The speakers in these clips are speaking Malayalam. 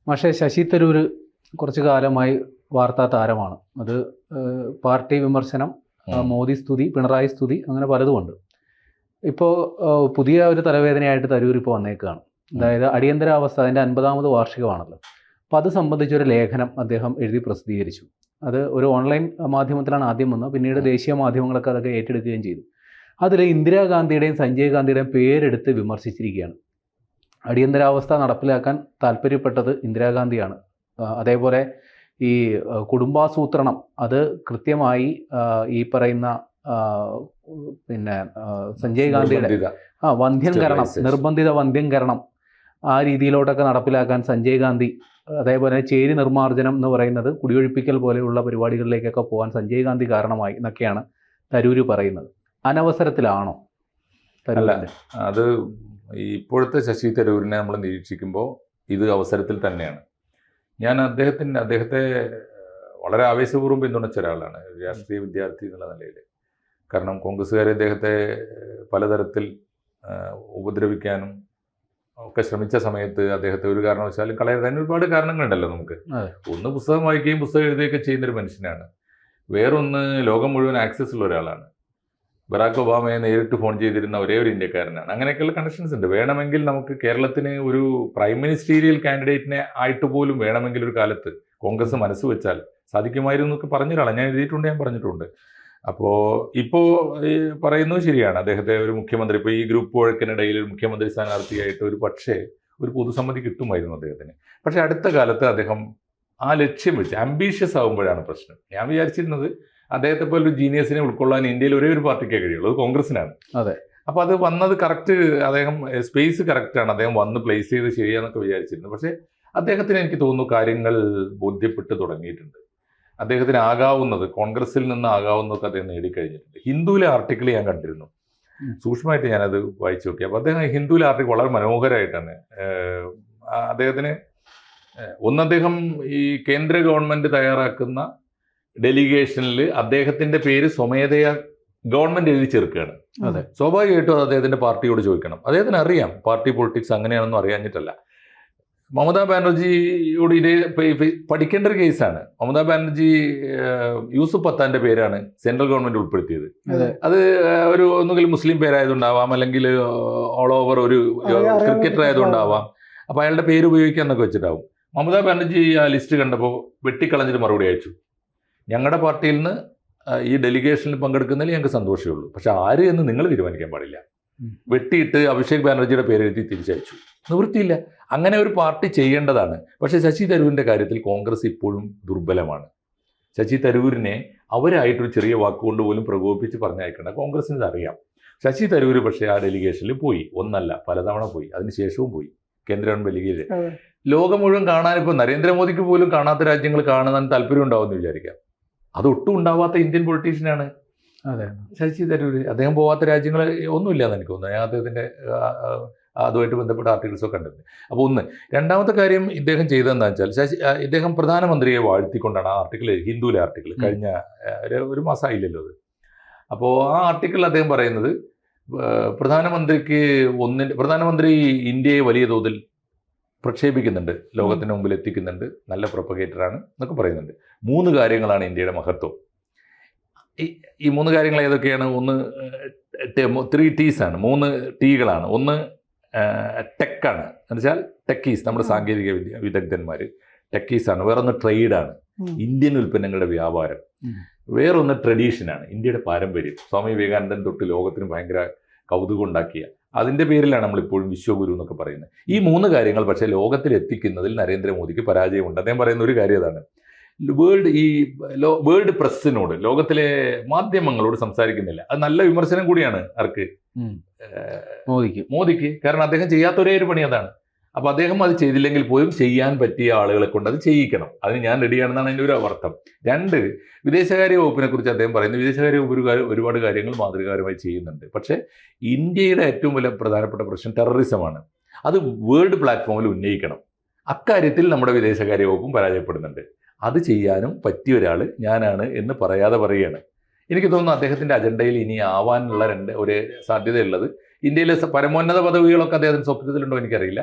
പക്ഷേ ശശി തരൂർ കുറച്ചു കാലമായി വാർത്താ താരമാണ്. അത് പാർട്ടി വിമർശനം, മോദി സ്തുതി, പിണറായി സ്തുതി, അങ്ങനെ പലതുമുണ്ട്. ഇപ്പോൾ പുതിയ ഒരു തലവേദനയായിട്ട് തരൂർ ഇപ്പോൾ വന്നേക്കുകയാണ്. അതായത് അടിയന്തരാവസ്ഥ, അതിൻ്റെ 50ാമത് വാർഷികമാണല്ലോ. അപ്പോൾ അത് സംബന്ധിച്ചൊരു ലേഖനം അദ്ദേഹം എഴുതി പ്രസിദ്ധീകരിച്ചു. അത് ഒരു ഓൺലൈൻ മാധ്യമത്തിലാണ് ആദ്യം വന്നത്, പിന്നീട് ദേശീയ മാധ്യമങ്ങളൊക്കെ അതൊക്കെ ഏറ്റെടുക്കുകയും ചെയ്തു. അതിൽ ഇന്ദിരാഗാന്ധിയുടെയും സഞ്ജയ് ഗാന്ധിയുടെയും പേരെടുത്ത് വിമർശിച്ചിരിക്കുകയാണ്. അടിയന്തരാവസ്ഥ നടപ്പിലാക്കാൻ താല്പര്യപ്പെട്ടത് ഇന്ദിരാഗാന്ധിയാണ്. അതേപോലെ ഈ കുടുംബാസൂത്രണം അത് കൃത്യമായി ഈ പറയുന്ന പിന്നെ സഞ്ജയ് ഗാന്ധിയുടെ വന്ധ്യംകരണം, നിർബന്ധിത വന്ധ്യംകരണം ആ രീതിയിലോട്ടൊക്കെ നടപ്പിലാക്കാൻ സഞ്ജയ് ഗാന്ധി, അതേപോലെ ചേരി നിർമ്മാർജ്ജനം എന്ന് പറയുന്നത് കുടിയൊഴിപ്പിക്കൽ പോലെയുള്ള പരിപാടികളിലേക്കൊക്കെ പോകാൻ സഞ്ജയ് ഗാന്ധി കാരണമായി എന്നൊക്കെയാണ് തരൂർ പറയുന്നത്. അനവസരത്തിലാണോ തരൂരിൻ്റെ? അത് ഇപ്പോഴത്തെ ശശി തരൂരിനെ നമ്മൾ നിരീക്ഷിക്കുമ്പോൾ ഇത് അവസരത്തിൽ തന്നെയാണ്. ഞാൻ അദ്ദേഹത്തെ വളരെ ആവേശപൂർവ്വം പിന്തുണച്ച ഒരാളാണ്, രാഷ്ട്രീയ വിദ്യാർത്ഥി എന്നുള്ള നിലയിൽ. കാരണം കോൺഗ്രസ്സുകാരെ അദ്ദേഹത്തെ പലതരത്തിൽ ഉപദ്രവിക്കാനും ഒക്കെ ശ്രമിച്ച സമയത്ത് അദ്ദേഹത്തെ ഒരു കാരണവശാലും കളയരുത്. അതിന് ഒരുപാട് കാരണങ്ങളുണ്ടല്ലോ നമുക്ക്. ഒന്ന്, പുസ്തകം വായിക്കുകയും പുസ്തകം എഴുതുകയൊക്കെ ചെയ്യുന്നൊരു മനുഷ്യനാണ്. വേറൊന്ന്, ലോകം മുഴുവൻ ആക്സസ് ഉള്ള ഒരാളാണ്. ബറാക്ക് ഒബാമയെ നേരിട്ട് ഫോൺ ചെയ്തിരുന്ന ഒരേ ഒരു ഇന്ത്യക്കാരനാണ്. അങ്ങനെയൊക്കെയുള്ള കണക്ഷൻസ് ഉണ്ട്. വേണമെങ്കിൽ നമുക്ക് കേരളത്തിന് ഒരു പ്രൈം മിനിസ്റ്റീരിയൽ കാൻഡിഡേറ്റിനെ ആയിട്ട് പോലും വേണമെങ്കിൽ ഒരു കാലത്ത് കോൺഗ്രസ് മനസ്സ് വെച്ചാൽ സാധിക്കുമായിരുന്നു എന്നൊക്കെ പറഞ്ഞൊരാളാണ്. ഞാൻ എഴുതിയിട്ടുണ്ട്, ഞാൻ പറഞ്ഞിട്ടുണ്ട്. അപ്പോൾ ഇപ്പോൾ പറയുന്നത് ശരിയാണ്. അദ്ദേഹത്തെ ഒരു മുഖ്യമന്ത്രി, ഇപ്പോൾ ഈ ഗ്രൂപ്പ് വഴക്കിനിടയിൽ ഒരു മുഖ്യമന്ത്രി സ്ഥാനാർത്ഥിയായിട്ട് ഒരു പൊതുസമ്മതി കിട്ടുമായിരുന്നു അദ്ദേഹത്തിന്. പക്ഷേ അടുത്ത കാലത്ത് അദ്ദേഹം ആ ലക്ഷ്യം വെച്ച് ആംബീഷ്യസ് ആകുമ്പോഴാണ് പ്രശ്നം. ഞാൻ വിചാരിച്ചിരുന്നത് അദ്ദേഹത്തെ പോലെ ഒരു ജീനിയസിനെ ഉൾക്കൊള്ളാൻ ഇന്ത്യയിൽ ഒരേ ഒരു പാർട്ടിക്കേ കഴിയുള്ളൂ, അത് കോൺഗ്രസിനാണ്. അതെ. അപ്പോൾ അത് വന്നത് കറക്റ്റ്, അദ്ദേഹം സ്പേസ് കറക്റ്റാണ്, അദ്ദേഹം വന്ന് പ്ലേസ് ചെയ്ത് ശരിയാന്നൊക്കെ വിചാരിച്ചിരുന്നു. പക്ഷേ അദ്ദേഹത്തിന് എനിക്ക് തോന്നുന്നു കാര്യങ്ങൾ ബോധ്യപ്പെട്ട് തുടങ്ങിയിട്ടുണ്ട്. അദ്ദേഹത്തിന് ആകാവുന്നത്, കോൺഗ്രസിൽ നിന്ന് ആകാവുന്നതൊക്കെ അദ്ദേഹം നേടിക്കഴിഞ്ഞിട്ടുണ്ട്. ഹിന്ദുവിലെ ആർട്ടിക്കിൾ ഞാൻ കണ്ടിരുന്നു, സൂക്ഷ്മമായിട്ട് ഞാനത് വായിച്ചു നോക്കി. അപ്പോൾ അദ്ദേഹം ഹിന്ദുവിലെ ആർട്ടിക്കിൾ വളരെ മനോഹരമായിട്ടാണ് അദ്ദേഹത്തിന് അദ്ദേഹം ഈ കേന്ദ്ര ഗവൺമെൻറ് തയ്യാറാക്കുന്ന ഡെലിഗേഷനിൽ അദ്ദേഹത്തിൻ്റെ പേര് സ്വമേധയാ ഗവൺമെൻറ് എഴുതി ചേർക്കുകയാണ്. അതെ, സ്വാഭാവികമായിട്ടും അത് അദ്ദേഹത്തിൻ്റെ പാർട്ടിയോട് ചോദിക്കണം. അദ്ദേഹത്തിന് അറിയാം പാർട്ടി പൊളിറ്റിക്സ് അങ്ങനെയാണെന്നും അറിയാഞ്ഞിട്ടല്ല. മമതാ ബാനർജിയോട് ഇതേ പഠിക്കേണ്ട ഒരു കേസാണ്. മമതാ ബാനർജി യൂസുഫ് പത്താൻ്റെ പേരാണ് സെൻട്രൽ ഗവൺമെൻറ് ഉൾപ്പെടുത്തിയത്. അത് ഒന്നുകിൽ മുസ്ലിം പേരായതുകൊണ്ടാവാം, അല്ലെങ്കിൽ ഓൾ ഓവർ ഒരു ക്രിക്കറ്റർ ആയതുകൊണ്ടാവാം. അപ്പോൾ അയാളുടെ പേര് ഉപയോഗിക്കാന്നൊക്കെ വെച്ചിട്ടാവും. മമതാ ബാനർജി ആ ലിസ്റ്റ് കണ്ടപ്പോൾ വെട്ടിക്കളഞ്ഞിട്ട് മറുപടി അയച്ചു, ഞങ്ങളുടെ പാർട്ടിയിൽ നിന്ന് ഈ ഡെലിഗേഷനിൽ പങ്കെടുക്കുന്നതിൽ ഞങ്ങൾക്ക് സന്തോഷമേ ഉള്ളൂ, പക്ഷെ ആര് എന്ന് നിങ്ങൾ തീരുമാനിക്കാൻ പാടില്ല. വെട്ടിയിട്ട് അഭിഷേക് ബാനർജിയുടെ പേരെഴുതി തിരിച്ചയച്ചു. നിവൃത്തിയില്ല. അങ്ങനെ ഒരു പാർട്ടി ചെയ്യേണ്ടതാണ്. പക്ഷേ ശശി തരൂരിൻ്റെ കാര്യത്തിൽ കോൺഗ്രസ് ഇപ്പോഴും ദുർബലമാണ്. ശശി തരൂരിനെ അവരായിട്ടൊരു ചെറിയ വാക്കുകൊണ്ട് പോലും പ്രകോപിപ്പിച്ച് പറഞ്ഞയക്കേണ്ട കോൺഗ്രസിന് ഇതറിയാം. ശശി തരൂർ പക്ഷേ ആ ഡെലിഗേഷനിൽ പോയി, ഒന്നല്ല പലതവണ പോയി, അതിനുശേഷവും പോയി. കേന്ദ്ര ഗവൺമെൻറ് ഡെലിഗേഷൻ ലോകം മുഴുവൻ കാണാൻ, ഇപ്പോൾ നരേന്ദ്രമോദിക്ക് പോലും കാണാത്ത രാജ്യങ്ങൾ കാണാൻ താല്പര്യം ഉണ്ടാവുമെന്ന് വിചാരിക്കാം. അതൊട്ടും ഉണ്ടാവാത്ത ഇന്ത്യൻ പൊളിറ്റീഷ്യനാണ് ശശി തരൂർ. അദ്ദേഹം പോവാത്ത രാജ്യങ്ങൾ ഒന്നുമില്ല എന്ന് എനിക്ക് തോന്നുന്നു. ഞാൻ അദ്ദേഹത്തിൻ്റെ അതുമായിട്ട് ബന്ധപ്പെട്ട ആർട്ടിക്കിൾസൊക്കെ കണ്ടിട്ടുണ്ട്. അപ്പോൾ ഒന്ന്. രണ്ടാമത്തെ കാര്യം ഇദ്ദേഹം ചെയ്തതെന്താണെന്ന് വെച്ചാൽ, ഇദ്ദേഹം പ്രധാനമന്ത്രിയെ വാഴ്ത്തിക്കൊണ്ടാണ് ആ ആർട്ടിക്കിൾ, ഹിന്ദുവിലെ ആർട്ടിക്കിൾ, കഴിഞ്ഞ ഒരു മാസമായില്ലല്ലോ അത്. അപ്പോൾ ആ ആർട്ടിക്കിളിൽ അദ്ദേഹം പറയുന്നത്, പ്രധാനമന്ത്രി ഇന്ത്യയെ വലിയ തോതിൽ പ്രക്ഷേപിക്കുന്നുണ്ട്, ലോകത്തിന് മുമ്പിൽ എത്തിക്കുന്നുണ്ട്, നല്ല പ്രൊപ്പഗേറ്ററാണ് എന്നൊക്കെ പറയുന്നുണ്ട്. 3 കാര്യങ്ങളാണ് ഇന്ത്യയുടെ മഹത്വം. ഈ 3 കാര്യങ്ങൾ ഏതൊക്കെയാണ്? ഒന്ന് 3 T's ആണ്, 3 Tകളാണ്. ഒന്ന് ടെക്കാണ്, എന്നുവെച്ചാൽ ടെക്കീസ്, നമ്മുടെ സാങ്കേതിക വിദഗ്ധന്മാർ ടെക്കീസാണ്. വേറൊന്ന് ട്രേഡാണ്, ഇന്ത്യൻ ഉൽപ്പന്നങ്ങളുടെ വ്യാപാരം. വേറൊന്ന് ട്രഡീഷനാണ്, ഇന്ത്യയുടെ പാരമ്പര്യം. സ്വാമി വിവേകാനന്ദൻ തൊട്ട് ലോകത്തിന് ഭയങ്കര കൗതുകം ഉണ്ടാക്കിയ, അതിൻ്റെ പേരിലാണ് നമ്മളിപ്പോഴും വിശ്വഗുരു എന്നൊക്കെ പറയുന്നത്. ഈ 3 കാര്യങ്ങൾ പക്ഷേ ലോകത്തിൽ എത്തിക്കുന്നതിൽ നരേന്ദ്രമോദിക്ക് പരാജയമുണ്ട്. അദ്ദേഹം പറയുന്ന ഒരു കാര്യം അതാണ്, വേൾഡ് പ്രസ്സിനോട്, ലോകത്തിലെ മാധ്യമങ്ങളോട് സംസാരിക്കുന്നില്ല. അത് നല്ല വിമർശനം കൂടിയാണ് ആർക്ക്? മോദിക്ക്. കാരണം അദ്ദേഹം ചെയ്യാത്ത ഒരേ ഒരു പണി അതാണ്. അപ്പോൾ അദ്ദേഹം അത് ചെയ്തില്ലെങ്കിൽ പോലും ചെയ്യാൻ പറ്റിയ ആളുകളെ കൊണ്ട് അത് ചെയ്യിക്കണം. അതിന് ഞാൻ റെഡിയാണെന്നാണ് അതിൻ്റെ ഒരു അർത്ഥം. 2, വിദേശകാര്യ വകുപ്പിനെ കുറിച്ച് അദ്ദേഹം പറയുന്നത്, വിദേശകാര്യ വകുപ്പ് ഒരുപാട് കാര്യങ്ങൾ മാതൃകാപരമായി ചെയ്യുന്നുണ്ട്. പക്ഷേ ഇന്ത്യയുടെ ഏറ്റവും വലിയ പ്രധാനപ്പെട്ട പ്രശ്നം ടെററിസമാണ്. അത് വേൾഡ് പ്ലാറ്റ്ഫോമിൽ ഉന്നയിക്കണം. അക്കാര്യത്തിൽ നമ്മുടെ വിദേശകാര്യ വകുപ്പും പരാജയപ്പെടുന്നുണ്ട്. അത് ചെയ്യാനും പറ്റിയ ഒരാൾ ഞാനാണ് എന്ന് പറയാതെ പറയുകയാണ്. എനിക്ക് തോന്നുന്നു അദ്ദേഹത്തിൻ്റെ അജണ്ടയിൽ ഇനി ആവാനുള്ള ഒരു സാധ്യതയുള്ളത്, ഇന്ത്യയിലെ പരമോന്നത പദവികളൊക്കെ അദ്ദേഹത്തിന് സ്വപ്നത്തിലുണ്ടോ എനിക്കറിയില്ല,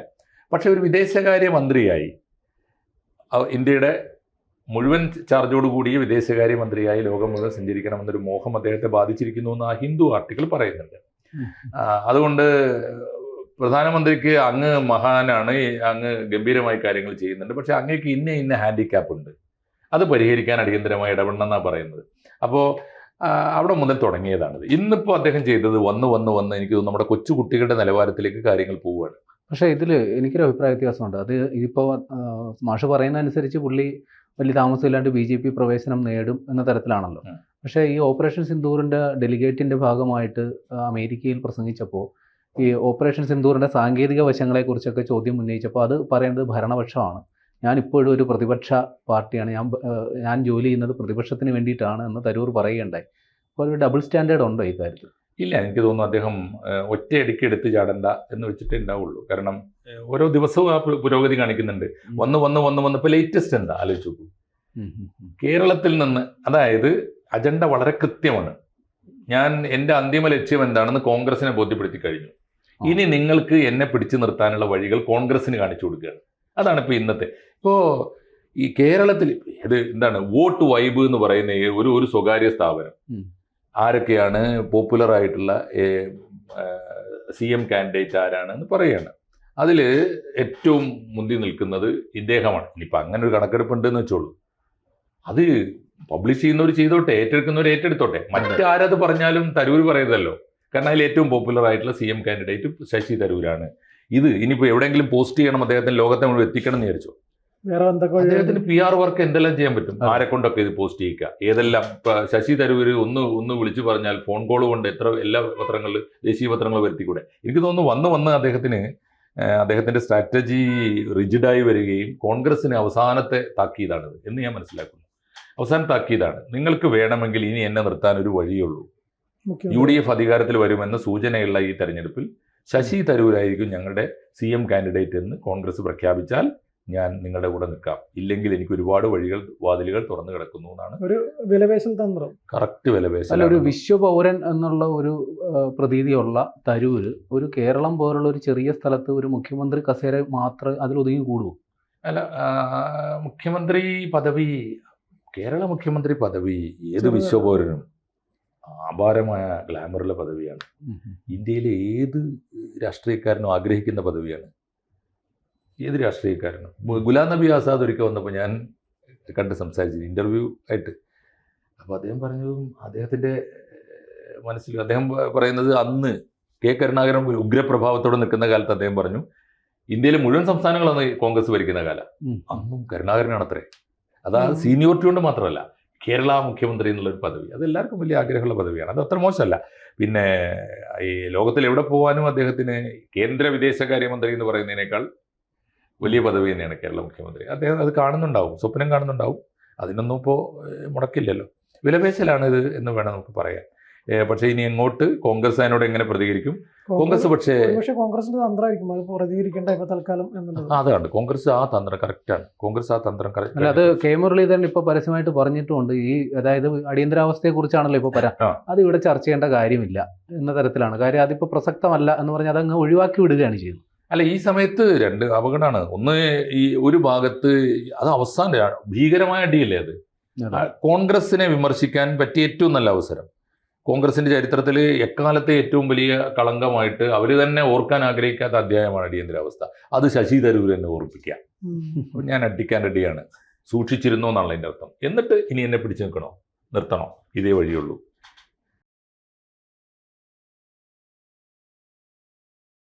പക്ഷെ ഒരു വിദേശകാര്യ മന്ത്രിയായി ഇന്ത്യയുടെ മുഴുവൻ ചാർജോടുകൂടിയ വിദേശകാര്യമന്ത്രിയായി ലോകം മുഴുവൻ സഞ്ചരിക്കണമെന്നൊരു മോഹം അദ്ദേഹത്തെ ബാധിച്ചിരിക്കുന്നു എന്ന് ആ ഹിന്ദു ആർട്ടിക്കിൾ പറയുന്നുണ്ട്. അതുകൊണ്ട് പ്രധാനമന്ത്രിക്ക് അങ്ങ് മഹാനാണ്, അങ്ങ് ഗംഭീരമായി കാര്യങ്ങൾ ചെയ്യുന്നുണ്ട്, പക്ഷെ അങ്ങേക്ക് ഇന്ന ഹാൻഡിക്യാപ്പ് ഉണ്ട്, അത് പരിഹരിക്കാൻ അടിയന്തരമായി ഇടപെടണമെന്നാണ് പറയുന്നത്. അപ്പോൾ അവിടെ മുതൽ തുടങ്ങിയതാണിത്. ഇന്നിപ്പോൾ അദ്ദേഹം ചെയ്തത് വന്ന് എനിക്ക് തോന്നുന്നു നമ്മുടെ കൊച്ചു കുട്ടികളുടെ നിലവാരത്തിലേക്ക് കാര്യങ്ങൾ പോവുകയാണ്. പക്ഷേ ഇതിൽ എനിക്കൊരു അഭിപ്രായ വ്യത്യാസമുണ്ട്. അത് ഇതിപ്പോൾ മാഷ് പറയുന്ന അനുസരിച്ച് പുള്ളി വലിയ താമസമില്ലാണ്ട് BJP പ്രവേശനം നേടും എന്ന തരത്തിലാണല്ലോ. പക്ഷേ ഈ ഓപ്പറേഷൻ സിന്ദൂറിൻ്റെ ഡെലിഗേറ്റിൻ്റെ ഭാഗമായിട്ട് അമേരിക്കയിൽ പ്രസംഗിച്ചപ്പോൾ ഈ ഓപ്പറേഷൻ സിന്ദൂറിൻ്റെ സാങ്കേതിക വശങ്ങളെക്കുറിച്ചൊക്കെ ചോദ്യം ഉന്നയിച്ചപ്പോൾ അത് പറയുന്നത് ഭരണപക്ഷമാണ്, ഞാനിപ്പോഴും ഒരു പ്രതിപക്ഷ പാർട്ടിയാണ്, ഞാൻ ജോലി ചെയ്യുന്നത് പ്രതിപക്ഷത്തിന് വേണ്ടിയിട്ടാണ് എന്ന് തരൂർ പറയുകയുണ്ടായി. അപ്പോൾ ഒരു ഡബിൾ സ്റ്റാൻഡേർഡ് ഉണ്ടോ ഈ കാര്യത്തിൽ? ഇല്ല, എനിക്ക് തോന്നുന്നു അദ്ദേഹം ഒറ്റയടിക്ക് എടുത്ത് ചാടണ്ട എന്ന് വെച്ചിട്ടേ ഉണ്ടാവുള്ളൂ. കാരണം ഓരോ ദിവസവും ആ പുരോഗതി കാണിക്കുന്നുണ്ട്. വന്ന് ഇപ്പോൾ ലേറ്റസ്റ്റ് എന്താ ആലോചിച്ച് നോക്കൂ. കേരളത്തിൽ നിന്ന്, അതായത് അജണ്ട വളരെ കൃത്യമാണ്. ഞാൻ എൻ്റെ അന്തിമ ലക്ഷ്യം എന്താണെന്ന് കോൺഗ്രസിനെ ബോധ്യപ്പെടുത്തി കഴിഞ്ഞു. ഇനി നിങ്ങൾക്ക് എന്നെ പിടിച്ചു നിർത്താനുള്ള വഴികൾ കോൺഗ്രസിന് കാണിച്ചു കൊടുക്കുകയാണ്. അതാണ് ഇപ്പോൾ ഇന്നത്തെ. ഇപ്പോൾ ഈ കേരളത്തിൽ ഇത് എന്താണ് വോട്ട് വൈബ് എന്ന് പറയുന്ന ഒരു സ്വകാര്യ സ്ഥാപനം ആരൊക്കെയാണ് പോപ്പുലർ ആയിട്ടുള്ള CM കാൻഡിഡേറ്റ് ആരാണെന്ന് പറയുകയാണ്. അതിൽ ഏറ്റവും മുന്തി നിൽക്കുന്നത് ഇദ്ദേഹമാണ്. ഇനിയിപ്പോൾ അങ്ങനെ ഒരു കണക്കെടുപ്പുണ്ടെന്ന് വെച്ചോളൂ, അത് പബ്ലിഷ് ചെയ്യുന്നവർ ചെയ്തോട്ടെ, ഏറ്റെടുക്കുന്നവർ ഏറ്റെടുത്തോട്ടെ. മറ്റാരത് പറഞ്ഞാലും തരൂർ പറയുന്നതല്ലോ. കാരണം അതിൽ ഏറ്റവും പോപ്പുലർ ആയിട്ടുള്ള CM കാൻഡിഡേറ്റ് ശശി തരൂരാണ്. ഇത് ഇനിയിപ്പോൾ എവിടെയെങ്കിലും പോസ്റ്റ് ചെയ്യണം, അദ്ദേഹത്തിന് ലോകത്തെ മുഴുവൻ എത്തിക്കണം എന്ന് വിചാരിച്ചു. അദ്ദേഹത്തിന് PR വർക്ക് എന്തെല്ലാം ചെയ്യാൻ പറ്റും, ആരെ കൊണ്ടൊക്കെ ഇത് പോസ്റ്റ് ചെയ്യിക്കുക, ഏതെല്ലാം. ശശി തരൂര് ഒന്ന് വിളിച്ചു പറഞ്ഞാൽ ഫോൺ കോൾ കൊണ്ട് എല്ലാ പത്രങ്ങളിൽ, ദേശീയ പത്രങ്ങൾ വരുത്തിക്കൂടെ? എനിക്ക് തോന്നുന്നു വന്ന് അദ്ദേഹത്തിന്റെ സ്ട്രാറ്റജി റിജിഡായി വരികയും കോൺഗ്രസിന് അവസാനത്തെ താക്കീതാണിത് എന്ന് ഞാൻ മനസ്സിലാക്കുന്നു. അവസാനം താക്കീതാണ്, നിങ്ങൾക്ക് വേണമെങ്കിൽ ഇനി എന്നെ നിർത്താൻ ഒരു വഴിയുള്ളൂ. UDF അധികാരത്തിൽ വരുമെന്ന സൂചനയുള്ള ഈ തെരഞ്ഞെടുപ്പിൽ ശശി തരൂരായിരിക്കും ഞങ്ങളുടെ CM കാൻഡിഡേറ്റ് എന്ന് കോൺഗ്രസ് പ്രഖ്യാപിച്ചാൽ ഞാൻ നിങ്ങളുടെ കൂടെ നിൽക്കാം, ഇല്ലെങ്കിൽ എനിക്ക് ഒരുപാട് വാതിലുകൾ തുറന്നു കിടക്കുന്നു എന്നാണ് ഒരു വിലപേശൽ തന്ത്രം. കറക്റ്റ് വിലപേശൽ. അല്ല, ഒരു വിശ്വപൗരൻ എന്നുള്ള ഒരു പ്രതീതിയുള്ള തരൂര് ഒരു കേരളം പോലുള്ള ഒരു ചെറിയ സ്ഥലത്ത് ഒരു മുഖ്യമന്ത്രി കസേര മാത്രം അതിൽ ഒതുങ്ങി കൂടുമോ? അല്ല, മുഖ്യമന്ത്രി പദവി, കേരള മുഖ്യമന്ത്രി പദവി ഏത് വിശ്വപൗരനും അപാരമായ ഗ്ലാമറുള്ള പദവിയാണ്. ഇന്ത്യയിലെ ഏത് രാഷ്ട്രീയക്കാരനും ആഗ്രഹിക്കുന്ന പദവിയാണ്. ഏത് രാഷ്ട്രീയക്കാരനും. ഗുലാം നബി ആസാദ് ഒരിക്കൽ വന്നപ്പോൾ ഞാൻ കണ്ട് സംസാരിച്ചു ഇൻ്റർവ്യൂ ആയിട്ട്. അപ്പോൾ അദ്ദേഹം പറഞ്ഞു, അദ്ദേഹത്തിൻ്റെ മനസ്സിൽ അദ്ദേഹം പറയുന്നത് അന്ന് കരുണാകരൻ ഉഗ്രപ്രഭാവത്തോടെ നിൽക്കുന്ന കാലത്ത് അദ്ദേഹം പറഞ്ഞു, ഇന്ത്യയിലെ മുഴുവൻ സംസ്ഥാനങ്ങളാണ് കോൺഗ്രസ് ഭരിക്കുന്ന കാലം, അന്നും കരുണാകരനാണത്രേ. അതായത് സീനിയോറിറ്റി കൊണ്ട് മാത്രമല്ല, കേരള മുഖ്യമന്ത്രി എന്നുള്ളൊരു പദവി അത് എല്ലാവർക്കും വലിയ ആഗ്രഹമുള്ള പദവിയാണ്. അത് അത്ര മോശമല്ല. പിന്നെ ഈ ലോകത്തിൽ എവിടെ പോകാനും അദ്ദേഹത്തിന് കേന്ദ്ര വിദേശകാര്യമന്ത്രി എന്ന് പറയുന്നതിനേക്കാൾ വലിയ പദവി തന്നെയാണ് കേരള മുഖ്യമന്ത്രി. അദ്ദേഹം അത് കാണുന്നുണ്ടാവും, സ്വപ്നം കാണുന്നുണ്ടാവും. അതിനൊന്നും ഇപ്പോൾ മുടക്കില്ലല്ലോ. വിലപേശലാണ് ഇത് എന്ന് വേണം നമുക്ക് പറയാൻ. പക്ഷേ ഇനി എങ്ങോട്ട് കോൺഗ്രസ് അതിനോട് എങ്ങനെ പ്രതികരിക്കും? കോൺഗ്രസ് പക്ഷേ കോൺഗ്രസിന്റെ തന്ത്രമായിരിക്കും അത് പ്രതികരിക്കേണ്ട ഇപ്പൊ തൽക്കാലം. അതാണ് കോൺഗ്രസ് ആ തന്ത്രം കറക്റ്റാണ്. കോൺഗ്രസ് ആ തന്ത്രം കറക്റ്റ്. അല്ല, അത് കെ മുരളീധരൻ ഇപ്പൊ പരസ്യമായിട്ട് പറഞ്ഞിട്ടുണ്ട്. ഈ അതായത് അടിയന്തരാവസ്ഥയെ കുറിച്ചാണല്ലോ ഇപ്പൊ അത് ഇവിടെ ചർച്ച ചെയ്യേണ്ട കാര്യമില്ല എന്ന തരത്തിലാണ്. കാര്യം അതിപ്പോ പ്രസക്തമല്ല എന്ന് പറഞ്ഞാൽ അതങ്ങ് ഒഴിവാക്കി വിടുകയാണ് ചെയ്യുന്നത്. അല്ല, ഈ സമയത്ത് രണ്ട് അപകടമാണ്. ഒന്ന്, ഈ ഒരു ഭാഗത്ത് അത് അവസാനം ഭീകരമായ അടിയല്ലേ അത്. കോൺഗ്രസിനെ വിമർശിക്കാൻ പറ്റിയ ഏറ്റവും നല്ല അവസരം. കോൺഗ്രസിന്റെ ചരിത്രത്തിൽ എക്കാലത്തെ ഏറ്റവും വലിയ കളങ്കമായിട്ട് അവർ തന്നെ ഓർക്കാൻ ആഗ്രഹിക്കാത്ത അധ്യായമാണ് അടിയന്തരാവസ്ഥ. അത് ശശി തരൂർ എന്നെ ഓർപ്പിക്കുക. ഞാൻ അടിക്കാൻ റെഡിയാണ്, സൂക്ഷിച്ചിരുന്നോ എന്നാണ് അതിൻ്റെ അർത്ഥം. എന്നിട്ട് ഇനി എന്നെ പിടിച്ചു നിർത്തണോ? ഇതേ വഴിയുള്ളൂ.